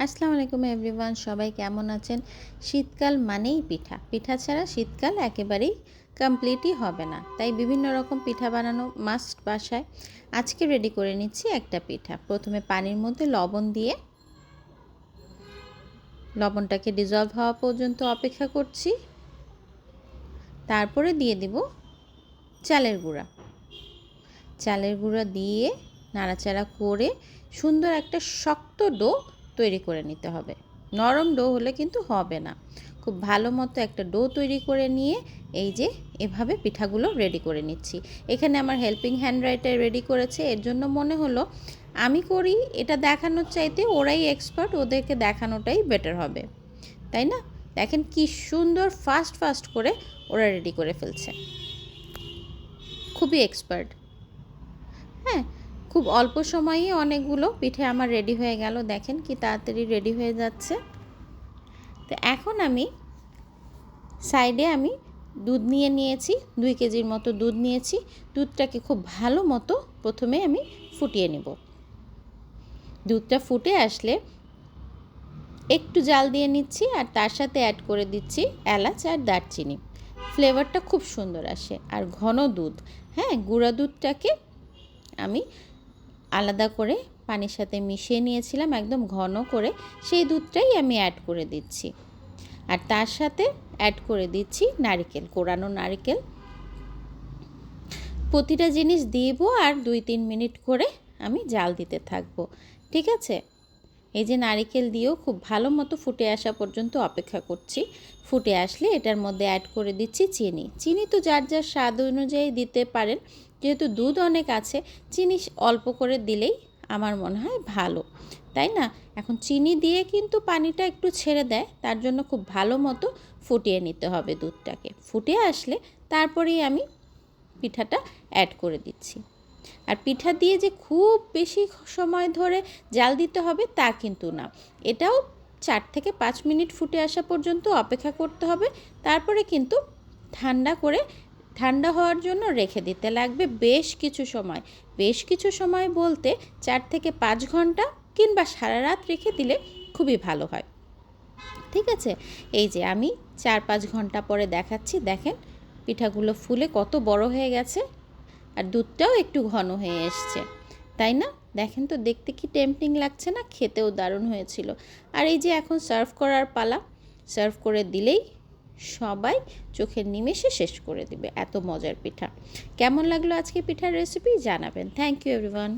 আসসালামু আলাইকুম এভরিওয়ান, সবাই কেমন আছেন? শীতকাল মানেই পিঠা। পিঠা ছাড়া শীতকাল একেবারেই কমপ্লিটই হবে না। তাই বিভিন্ন রকম পিঠা বানানো মাস্ট বাসায়। আজকে রেডি করে নিচ্ছি একটা পিঠা। প্রথমে পানির মধ্যে লবণ দিয়ে লবণটাকে ডিজলভ হওয়া পর্যন্ত অপেক্ষা করছি। তারপরে দিয়ে দিব চালের গুঁড়া। চালের গুঁড়া দিয়ে নাড়াচাড়া করে সুন্দর একটা শক্ত ডো তৈরি করে নিতে হবে। নরম ডো হলে কিন্তু হবে না। খুব ভালো মতো একটা ডো তৈরি করে নিয়ে এই যে এভাবে পিঠাগুলো রেডি করে নিচ্ছি। এখানে আমার হেল্পিং হ্যান্ড রাইটার রেডি করেছে, এর জন্য মনে হলো আমি করি এটা দেখানোর চাইতে ওরাই এক্সপার্ট, ওদেরকে দেখানোটাই বেটার হবে, তাই না? দেখেন কি সুন্দর ফাস্ট করে ওরা রেডি করে ফেলছে, খুবই এক্সপার্ট। হ্যাঁ, খুব অল্প সময়েই অনেকগুলো পিঠে আমার রেডি হয়ে গেল। দেখেন কি তাড়াতাড়ি রেডি হয়ে যাচ্ছে। তো এখন আমি সাইডে দুধ নিয়ে নিয়েছি, 2 কেজির মতো দুধ নিয়েছি। দুধটাকে খুব ভালো মতো প্রথমে আমি ফুটিয়ে নেব। দুধটা ফুটে আসলে একটু জাল দিয়ে নিচ্ছি আর তার সাথে অ্যাড করে দিচ্ছি এলাচ আর দারচিনি। ফ্লেভারটা খুব সুন্দর আসে। আর ঘন দুধ, হ্যাঁ, গুঁড়া দুধটাকে আমি আলাদা করে পানির সাথে মিশিয়ে নিয়েছিলাম একদম ঘন করে, সেই দুধটাই আমি অ্যাড করে দিচ্ছি। আর তার সাথে অ্যাড করে দিচ্ছি নারকেল, কোরানো নারকেল। প্রতিটা জিনিস দিব আর 2-3 মিনিট করে আমি জাল দিতে থাকবো, ঠিক আছে? এই যে নারকেল দিয়েও খুব ভালো মতো ফুটে আসা পর্যন্ত অপেক্ষা করছি। ফুটে আসলে এটার মধ্যে অ্যাড করে দিচ্ছি চিনি। চিনি তো যার যার স্বাদ অনুযায়ী দিতে পারেন, যেহেতু দুধ অনেক আছে চিনি অল্প করে দিলেই আমার মনে হয় ভালো, তাই না? এখন চিনি দিয়ে কিন্তু পানিটা একটু ছেড়ে দেয়, তার জন্য খুব ভালো মতো ফুটিয়ে নিতে হবে দুধটাকে। ফুটে আসলে তারপরেই আমি পিঠাটা অ্যাড করে দিচ্ছি। আর পিঠা দিয়ে যে খুব বেশি সময় ধরে জাল দিতে হবে তা কিন্তু না, এটাও 4 থেকে 5 মিনিট ফুটে আসা পর্যন্ত অপেক্ষা করতে হবে। তারপরে কিন্তু ঠান্ডা হওয়ার জন্য রেখে দিতে লাগবে বেশ কিছু সময় বলতে 4 থেকে 5 ঘন্টা কিংবা সারা রাত রেখে দিলে খুবই ভালো হয়, ঠিক আছে? এই যে আমি 4-5 ঘন্টা পরে দেখাচ্ছি। দেখেন পিঠাগুলো ফুলে কত বড় হয়ে গেছে আর দুধটাও একটু ঘন হয়ে এসছে, তাই না? দেখেন তো দেখতে কি টেম্পটিং লাগছে না? খেতেও দারুণ হয়েছিল। আর এই যে এখন সার্ভ করার পালা। সার্ভ করে দিলেই সবাই চোখের নিমেষে শেষ করে দিবে। এত মজার পিঠা। কেমন লাগলো আজকে পিঠার রেসিপি জানাবেন। Thank you everyone.